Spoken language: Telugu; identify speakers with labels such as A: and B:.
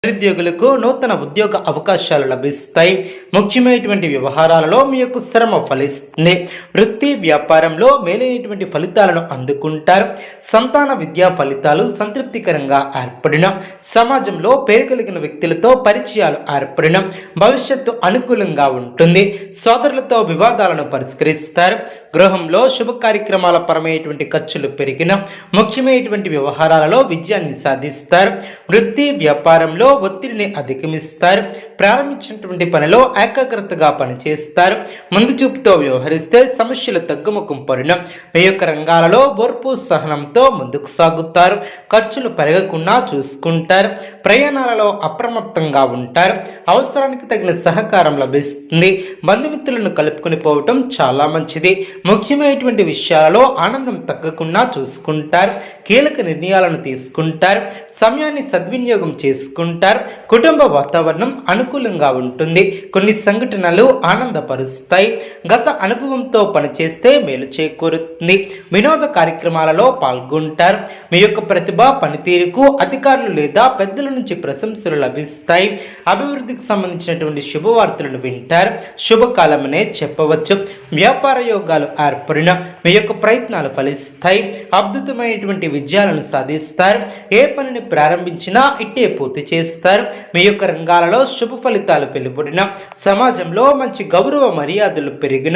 A: నిరుద్యోగులకు నూతన ఉద్యోగ అవకాశాలు లభిస్తాయి. ముఖ్యమైనటువంటి వ్యవహారాలలో మీ యొక్క శ్రమ ఫలిస్తుంది. వృత్తి వ్యాపారంలో మేలైనటువంటి ఫలితాలను అందుకుంటారు. సంతాన విద్యా ఫలితాలు సంతృప్తికరంగా ఏర్పడిన సమాజంలో పేరు కలిగిన వ్యక్తులతో పరిచయాలు ఏర్పడిన భవిష్యత్తు అనుకూలంగా ఉంటుంది. సోదరులతో వివాదాలను పరిష్కరిస్తారు. గృహంలో శుభ కార్యక్రమాల పరమైనటువంటి ఖర్చులు పెరిగిన ముఖ్యమైనటువంటి వ్యవహారాలలో విజయాన్ని సాధిస్తారు. వృత్తి వ్యాపారంలో ఒత్తిడిని అధిగమిస్తారు. ప్రారంభించినటువంటి పనిలో ఏకాగ్రతగా పనిచేస్తారు. ముందు చూపుతో వ్యవహరిస్తే సమస్యలు తగ్గుముఖం పడిన మీ యొక్క రంగాలలో ఓర్పు సహనంతో ముందుకు సాగుతారు. ఖర్చులు పెరగకుండా చూసుకుంటారు. ప్రయాణాలలో అప్రమత్తంగా ఉంటారు. అవసరానికి తగిన సహకారం లభిస్తుంది. బంధుమిత్రులను కలుపుకొని పోవటం చాలా మంచిది. ముఖ్యమైనటువంటి విషయాలలో ఆనందం తగ్గకుండా చూసుకుంటారు. కీలక నిర్ణయాలను తీసుకుంటారు. సమయాన్ని సద్వినియోగం చేసుకుంటారు. కుటుంబ వాతావరణం అనుకూలంగా ఉంటుంది. కొన్ని సంఘటనలు ఆనందపరుస్తాయి. గత అనుభవంతో పనిచేస్తే మేలు చేకూరుతుంది. వినోద కార్యక్రమాలలో పాల్గొంటారు. మీ యొక్క ప్రతిభ పనితీరుకు అధికారులు లేదా పెద్దల నుంచి ప్రశంసలు లభిస్తాయి. అభివృద్ధికి సంబంధించినటువంటి శుభవార్తలను వింటారు. శుభకాలమనే చెప్పవచ్చు. వ్యాపార యోగాలు ఏర్పడిన మీ యొక్క ప్రయత్నాలు ఫలిస్తాయి. అద్భుతమైనటువంటి విజయాలను సాధిస్తారు. ఏ పనిని ప్రారంభించినా ఇట్టే పూర్తి చేస్తారు. మీ యొక్క రంగాలలో శుభ ఫలితాలు వెలువడిన సమాజంలో మంచి గౌరవ మర్యాదలు పెరిగిన